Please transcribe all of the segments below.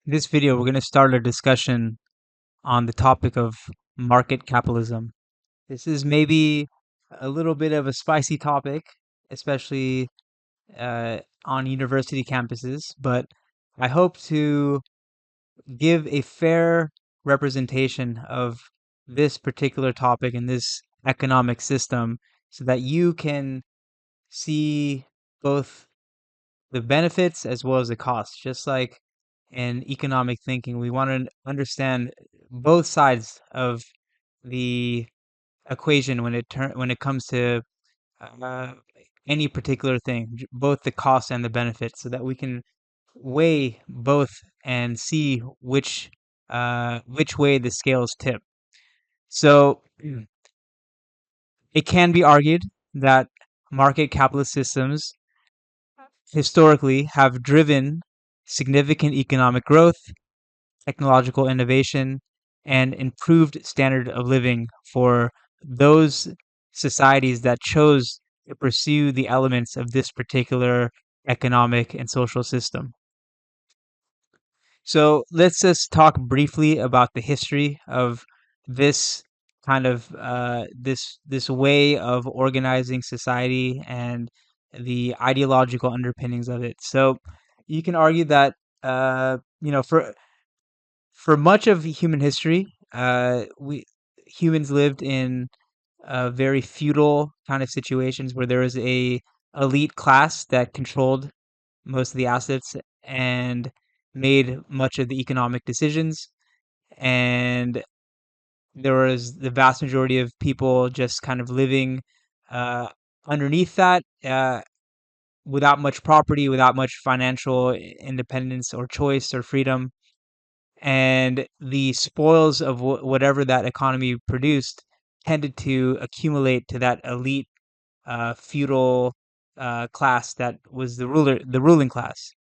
In this video, we're going to start a discussion on the topic of market capitalism. This is maybe a little bit of a spicy topic, especially on university campuses, but I hope to give a fair representation of this particular topic and this economic system so that you can see both the benefits as well as the costs. Just like in economic thinking, we want to understand both sides of the equation when it comes to uh, any particular thing, both the costs and the benefits, so that we can weigh both and see which way the scales tip. So it can be argued that market capitalist systems historically have driven significant economic growth, technological innovation, and improved standard of living for those societies that chose to pursue the elements of this particular economic and social system. So let's just talk briefly about the history of this kind of this way of organizing society and the ideological underpinnings of it. So you can argue that for much of human history, we humans lived in very feudal kind of situations where there was a elite class that controlled most of the assets and made much of the economic decisions, and there was the vast majority of people just kind of living uh, underneath that, without much property, without much financial independence or choice or freedom, and the spoils of whatever that economy produced tended to accumulate to that elite feudal class that was the ruling class.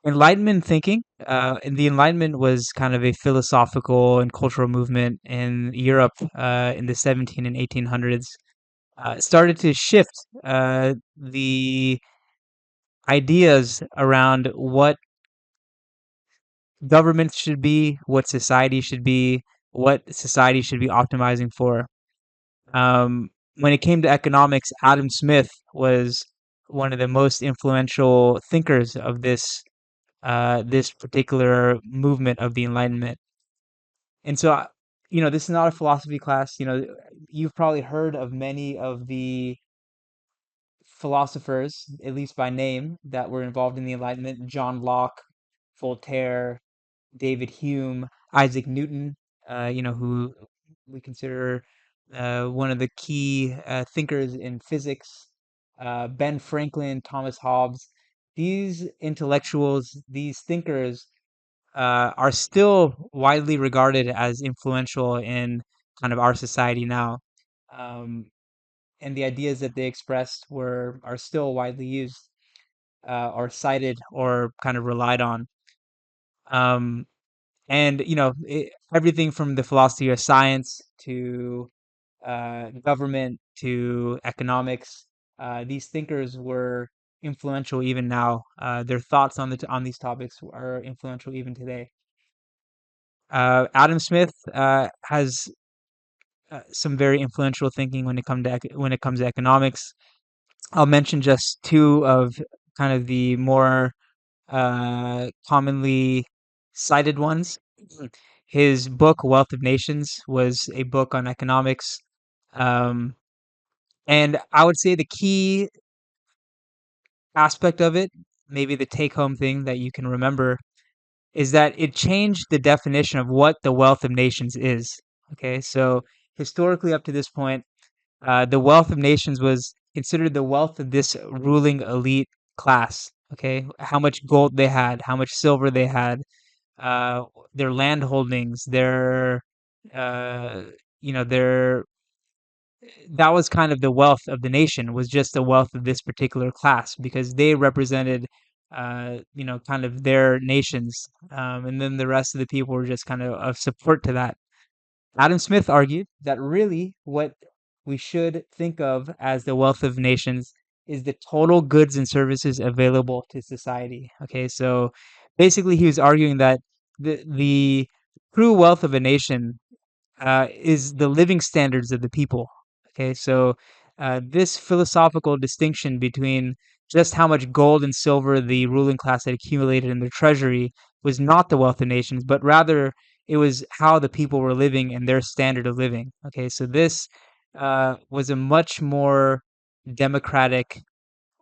Enlightenment thinking, and the Enlightenment was kind of a philosophical and cultural movement in Europe in the 17 and 1800s. Started to shift the ideas around what governments should be, what society should be, what society should be optimizing for. When it came to economics, Adam Smith was one of the most influential thinkers of this particular movement of the Enlightenment. And so, this is not a philosophy class. You've probably heard of many of the philosophers, at least by name, that were involved in the Enlightenment: John Locke, Voltaire, David Hume, Isaac Newton, who we consider one of the key thinkers in physics, Ben Franklin, Thomas Hobbes. These intellectuals, these thinkers, are still widely regarded as influential in kind of our society now. Um, and the ideas that they expressed are still widely used, or cited, or kind of relied on. Um, and everything from the philosophy of science to government to economics, these thinkers were influential even now. Their thoughts on these topics are influential even today. Adam Smith has some very influential thinking when it comes to economics. I'll mention just two of kind of the more commonly cited ones. His book Wealth of Nations was a book on economics, um, and I would say the key aspect of it, maybe the take-home thing that you can remember, is that it changed the definition of what the wealth of nations is. Okay, so historically up to this point, the wealth of nations was considered the wealth of this ruling elite class. Okay, how much gold they had, how much silver they had, uh, their land holdings, uh, their that was kind of the wealth of the nation, was just the wealth of this particular class because they represented kind of their nations, and then the rest of the people were just kind of support to that. Adam Smith argued that really what we should think of as the wealth of nations is the total goods and services available to society. Okay, so Basically, he was arguing that the true wealth of a nation is the living standards of the people. Okay, so this philosophical distinction between just how much gold and silver the ruling class had accumulated in their treasury was not the wealth of nations, but rather it was how the people were living and their standard of living. Okay, so this was a much more democratic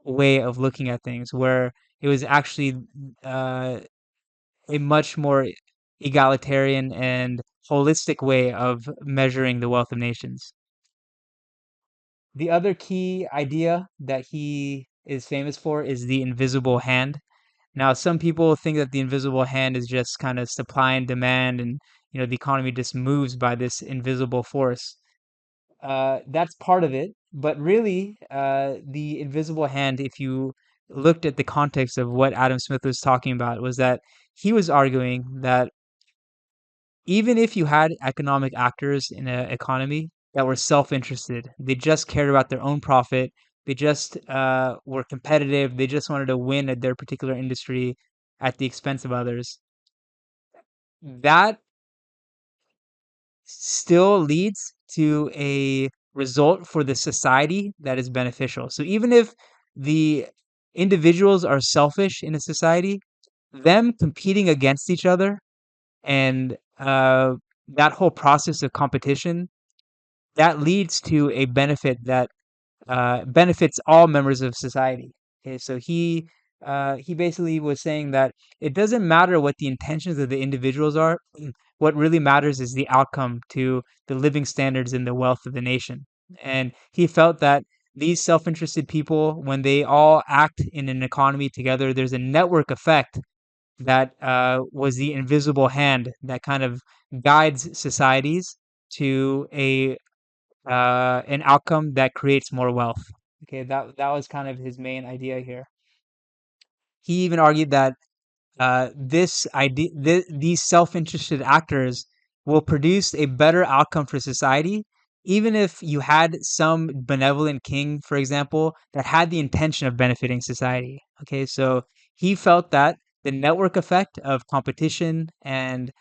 way of looking at things, where it was actually uh, a much more egalitarian and holistic way of measuring the wealth of nations. The other key idea that he is famous for is the invisible hand. Now, some people think that the invisible hand is just kind of supply and demand, and the economy just moves by this invisible force. That's part of it, but really, the invisible hand, if you looked at the context of what Adam Smith was talking about, was that he was arguing that even if you had economic actors in an economy that were self-interested, they just cared about their own profit, they just were competitive, they just wanted to win at their particular industry at the expense of others, that still leads to a result for the society that is beneficial. So even if the individuals are selfish in a society, them competing against each other and that whole process of competition, that leads to a benefit that benefits all members of society. Okay, so he basically was saying that it doesn't matter what the intentions of the individuals are. What really matters is the outcome to the living standards and the wealth of the nation. And he felt that these self-interested people, when they all act in an economy together, there's a network effect that was the invisible hand that kind of guides societies to a an outcome that creates more wealth. Okay, that was kind of his main idea here. He even argued that this idea, these self-interested actors will produce a better outcome for society, even if you had some benevolent king, for example, that had the intention of benefiting society. Okay, so he felt that the network effect of competition and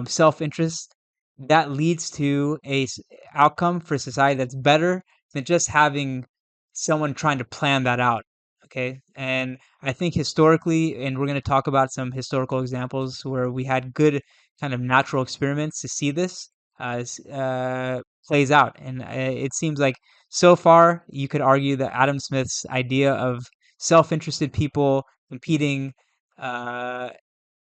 self-interest, that leads to outcome for society that's better than just having someone trying to plan that out. Okay, and I think historically, and we're going to talk about some historical examples where we had good kind of natural experiments to see this plays out. And it seems like so far you could argue that Adam Smith's idea of self-interested people competing uh,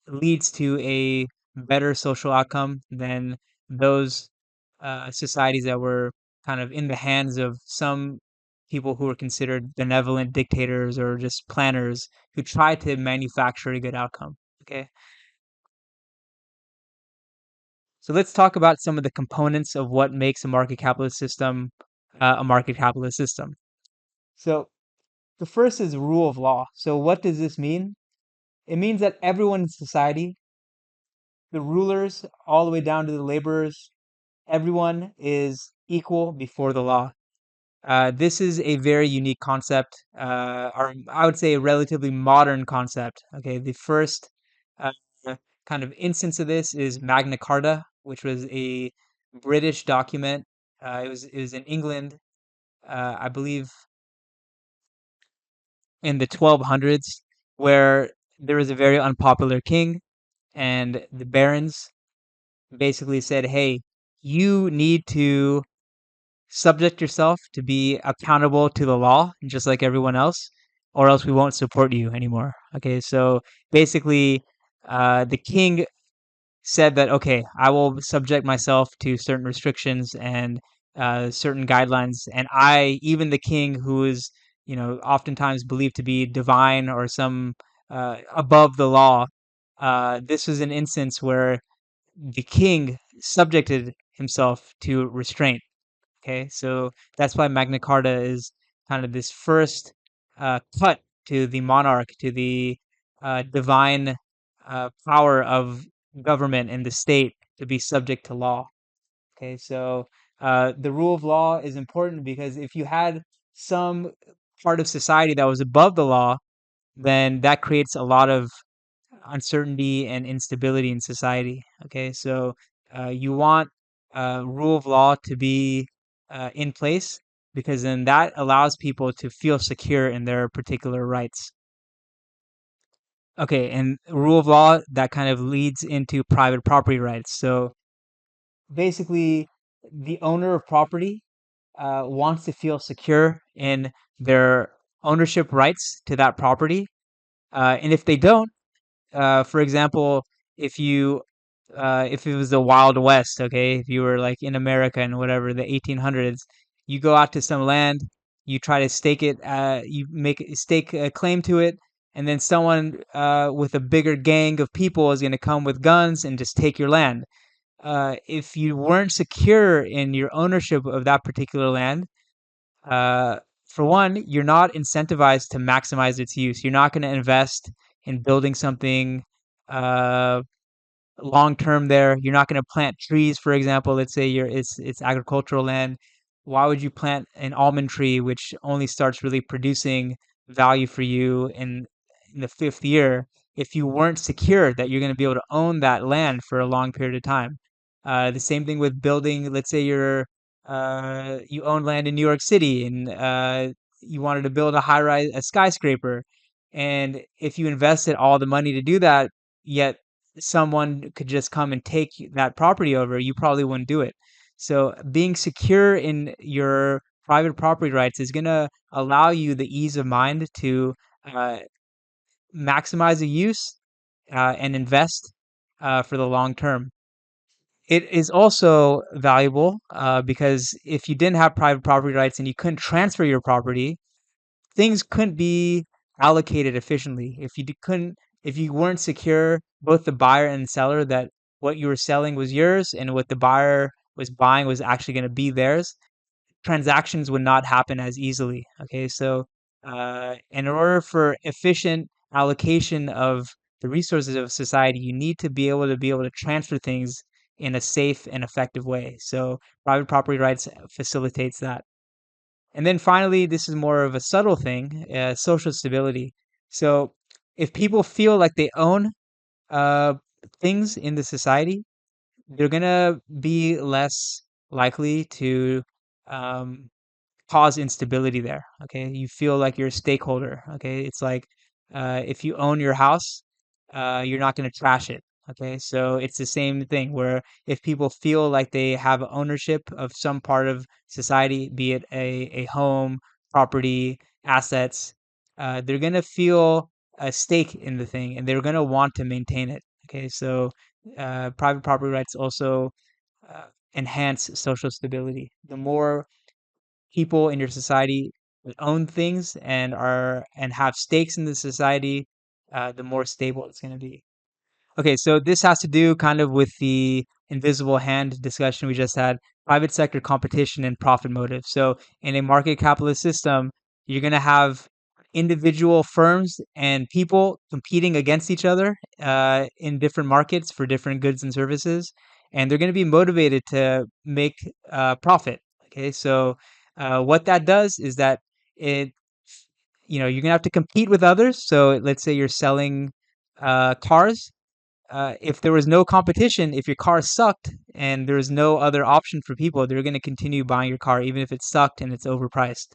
leads to a better social outcome than those societies that were kind of in the hands of some people who were considered benevolent dictators or just planners who tried to manufacture a good outcome. Okay, so let's talk about some of the components of what makes a market capitalist system. So the first is rule of law. So what does this mean? It means that everyone in society, the rulers all the way down to the laborers, everyone is equal before the law. This is a very unique concept, or I would say a relatively modern concept. Okay, the first uh, kind of instance of this is Magna Carta, which was a British document. It was in England, I believe, in the 1200s, where there was a very unpopular king, and the barons basically said, "Hey, you need to subject yourself to be accountable to the law, just like everyone else, or else we won't support you anymore." Okay, so basically, the king said that, okay, I will subject myself to certain restrictions and certain guidelines, and even the king, who is oftentimes believed to be divine or some above the law, this was an instance where the king subjected himself to restraint. Okay, so that's why Magna Carta is kind of this first cut to the monarch, to the divine power of government and the state to be subject to law. Okay, so the rule of law is important because if you had some part of society that was above the law, then that creates a lot of uncertainty and instability in society. Okay, so you want rule of law to be in place because then that allows people to feel secure in their particular rights. Okay, and rule of law that kind of leads into private property rights. So basically, the owner of property wants to feel secure in their ownership rights to that property. And if they don't, for example, if you if it was the Wild West, okay, if you were like in America in whatever the 1800s, you go out to some land, you try to stake it, you make stake a claim to it, and then someone with a bigger gang of people is going to come with guns and just take your land. If you weren't secure in your ownership of that particular land, uh, for one, you're not incentivized to maximize its use. You're not going to invest in building something uh, long term there. You're not going to plant trees, for example. Let's say it's agricultural land. Why would you plant an almond tree which only starts really producing value for you in the fifth year if you weren't secure that you're going to be able to own that land for a long period of time? The same thing with building. Let's say you own land in New York City and you wanted to build a high rise, a skyscraper, and if you invested all the money to do that, yet someone could just come and take that property over, you probably wouldn't do it. So being secure in your private property rights is going to allow you the ease of mind to uh, maximize the use and invest for the long term. It is also valuable because if you didn't have private property rights and you couldn't transfer your property, things couldn't be allocated efficiently. If you weren't secure, both the buyer and seller, that what you were selling was yours and what the buyer was buying was actually going to be theirs, transactions would not happen as easily. Okay, so in order for efficient allocation of the resources of society, you need to be able to transfer things in a safe and effective way. So private property rights facilitates that. And then finally, this is more of a subtle thing, social stability. So if people feel like they own uh, things in the society, they're gonna be less likely to um, cause instability there. Okay, you feel like you're a stakeholder. Okay, it's like if you own your house, you're not going to trash it. Okay, so it's the same thing where if people feel like they have ownership of some part of society, be it a home, property, assets, they're going to feel a stake in the thing and they're going to want to maintain it. Okay, so private property rights also uh, enhance social stability. The more people in your society that own things and have stakes in the society, the more stable it's going to be. Okay, so this has to do kind of with the invisible hand discussion we just had, private sector competition and profit motive. So in a market capitalist system, you're going to have individual firms and people competing against each other in different markets for different goods and services, and they're going to be motivated to make profit. Okay, so what that does is that it, you're going to have to compete with others. So let's say you're selling cars. If there was no competition, if your car sucked and there was no other option for people, they're going to continue buying your car even if it sucked and it's overpriced.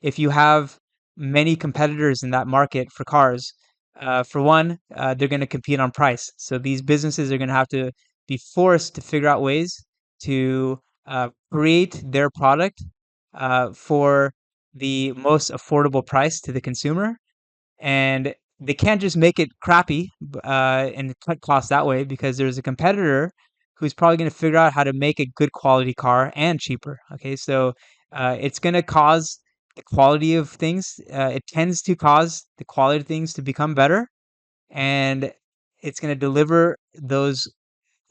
If you have many competitors in that market for cars, for one, they're going to compete on price. So these businesses are going to have to be forced to figure out ways to create their product for the most affordable price to the consumer, and they can't just make it crappy and cut costs that way because there's a competitor who's probably going to figure out how to make a good quality car and cheaper. Okay, so it's going to cause the quality of things. It tends to cause the quality of things to become better, and it's going to deliver those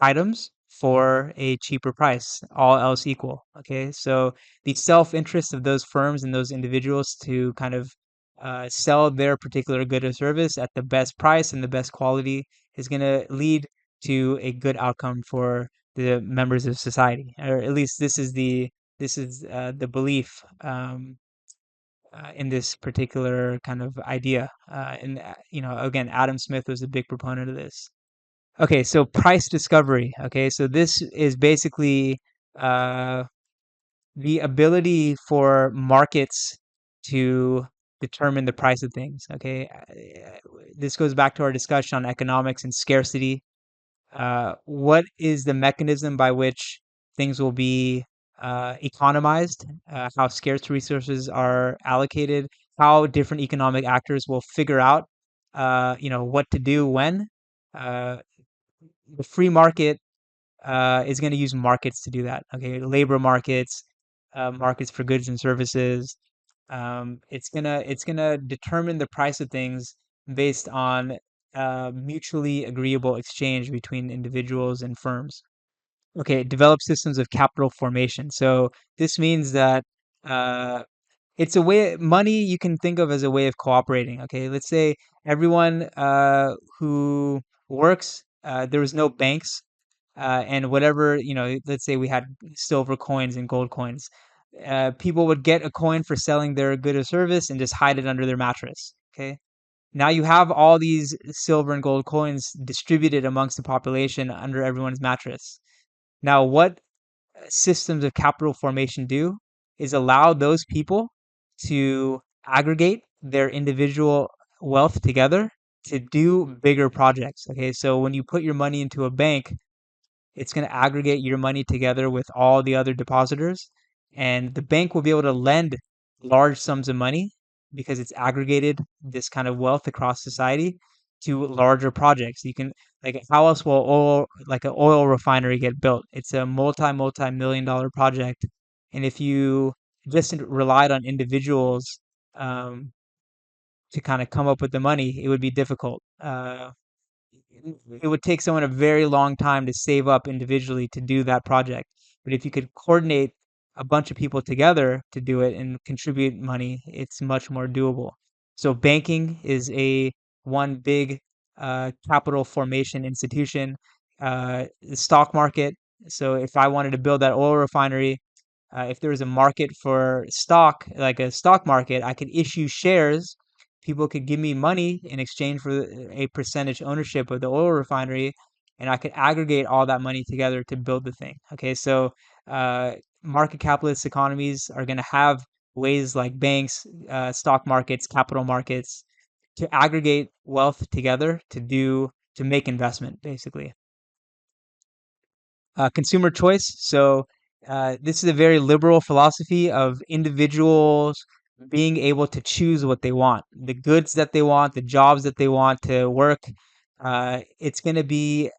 items for a cheaper price, all else equal. Okay, so the self-interest of those firms and those individuals to kind of sell their particular good or service at the best price and the best quality is going to lead to a good outcome for the members of society, or at least this is the belief in this particular kind of idea. Again, Adam Smith was a big proponent of this. Okay, so price discovery. Okay, so this is basically uh, the ability for markets to determine the price of things. Okay, this goes back to our discussion on economics and scarcity. What is the mechanism by which things will be economized, how scarce resources are allocated, how different economic actors will figure out, what to do when. Uh, the free market is going to use markets to do that. Okay, labor markets, markets for goods and services. It's gonna determine the price of things based on mutually agreeable exchange between individuals and firms. Okay, develop systems of capital formation. So this means that uh, it's a way money you can think of as a way of cooperating. Okay, let's say everyone who works, there was no banks, and whatever, let's say we had silver coins and gold coins. People would get a coin for selling their good or service and just hide it under their mattress. Okay, now you have all these silver and gold coins distributed amongst the population under everyone's mattress. Now, what systems of capital formation do is allow those people to aggregate their individual wealth together to do bigger projects. Okay, so when you put your money into a bank, it's going to aggregate your money together with all the other depositors, and the bank will be able to lend large sums of money because it's aggregated this kind of wealth across society to larger projects. You can, like, how else will oil, like an oil refinery, get built? It's a multi-million dollar project, and if you just relied on individuals um, to kind of come up with the money, it would be difficult. It would take someone a very long time to save up individually to do that project. But if you could coordinate a bunch of people together to do it and contribute money, it's much more doable. So banking is a one big capital formation institution. The stock market. So if I wanted to build that oil refinery, if there was a market for stock, like a stock market, I could issue shares. People could give me money in exchange for a percentage ownership of the oil refinery, and I could aggregate all that money together to build the thing. Okay, so uh, market capitalist economies are going to have ways like banks, stock markets, capital markets to aggregate wealth together to make investment, basically. Consumer choice. So this is a very liberal philosophy of individuals being able to choose what they want, the goods that they want, the jobs that they want to work. It's going to be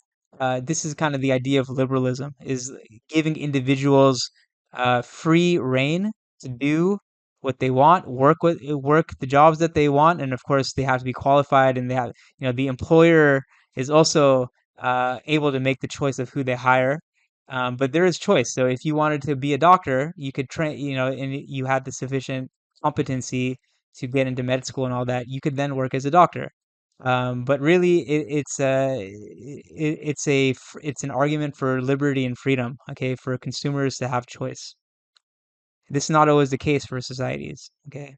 This is kind of the idea of liberalism, is giving individuals free reign to do what they want, work the jobs that they want, and of course they have to be qualified, and the employer is also able to make the choice of who they hire. But there is choice. So if you wanted to be a doctor, you could train, and you had the sufficient competency to get into med school and all that, you could then work as a doctor. But really, it's an argument for liberty and freedom. Okay, for consumers to have choice. This is not always the case for societies. Okay.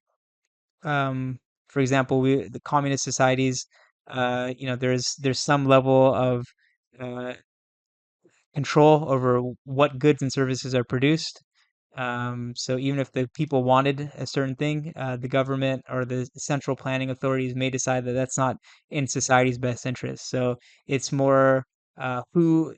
Um, for example, the communist societies, there's some level of uh, control over what goods and services are produced. So even if the people wanted a certain thing, the government or the central planning authorities may decide that that's not in society's best interest. So it's more who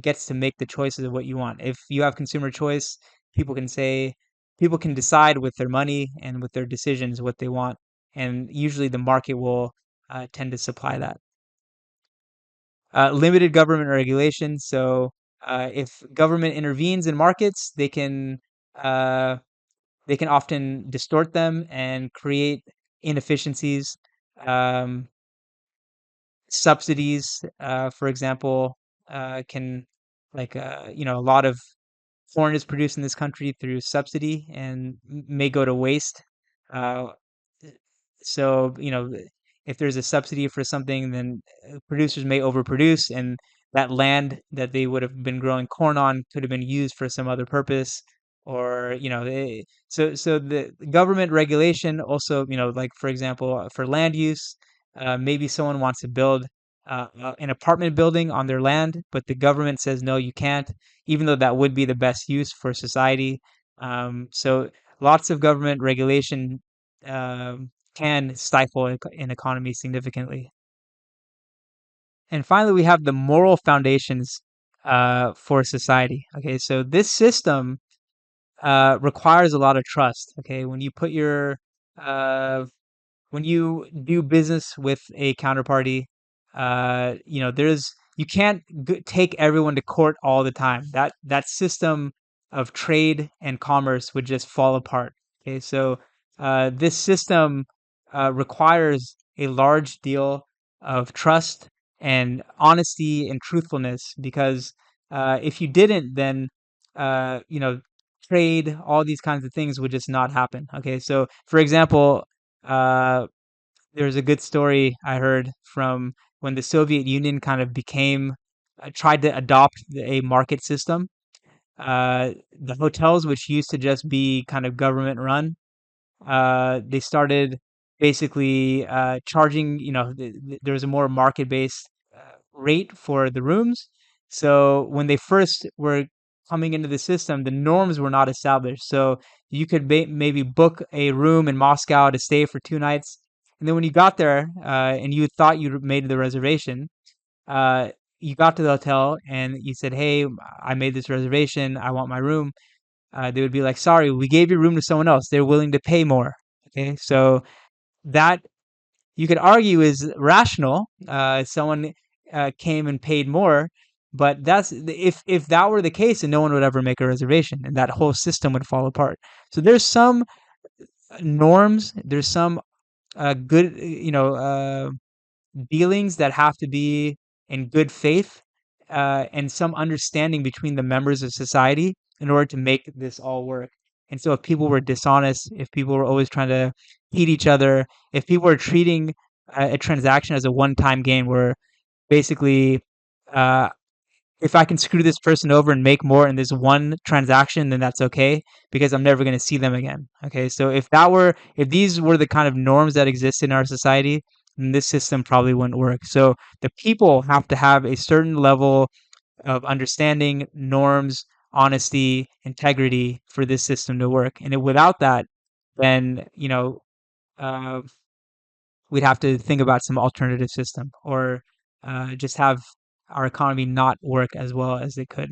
gets to make the choices of what you want. If you have consumer choice, people can say, people can decide with their money and with their decisions what they want, and usually the market will tend to supply that. Limited government regulation. So if government intervenes in markets, uh, they can often distort them and create inefficiencies. Um, Subsidies, for example, can, a lot of corn is produced in this country through subsidy and may go to waste. Uh, so, if there's a subsidy for something, then producers may overproduce, and that land that they would have been growing corn on could have been used for some other purpose, or so the government regulation also, like for example, for land use, maybe someone wants to build an apartment building on their land, but the government says no, you can't, even though that would be the best use for society. So lots of government regulation can stifle an economy significantly. And finally, we have the moral foundations for society. Okay, so this system requires a lot of trust. Okay, uh, when you do business with a counterparty, there's you can't take everyone to court all the time. That system of trade and commerce would just fall apart. Okay, so this system requires a large deal of trust and honesty and truthfulness, because if you didn't, then trade, all these kinds of things would just not happen. Okay, so for example, uh, there's a good story I heard from when the Soviet Union kind of tried to adopt a market system. The hotels, which used to just be kind of government run, they started basically charging, there was a more market based rate for the rooms. So when they first were coming into the system, the norms were not established. So you could maybe book a room in Moscow to stay for 2 nights. And then when you got there and you thought you made the reservation, uh, you got to the hotel and you said, "Hey, I made this reservation. I want my room." They would be like, "Sorry, we gave your room to someone else. They're willing to pay more." Okay, so that you could argue is rational. Someone came and paid more, but that's if that were the case, then no one would ever make a reservation, and that whole system would fall apart. So there's some norms, there's some good, dealings that have to be in good faith, and some understanding between the members of society in order to make this all work. And so if people were dishonest, if people were always trying to cheat each other, if people were treating a transaction as a one-time gain where basically, uh, if I can screw this person over and make more in this one transaction, then that's okay because I'm never going to see them again. Okay, so if these were the kind of norms that exist in our society, then this system probably wouldn't work. So the people have to have a certain level of understanding, norms, honesty, integrity for this system to work. And without that, then uh, we'd have to think about some alternative system, or just have our economy not work as well as it could.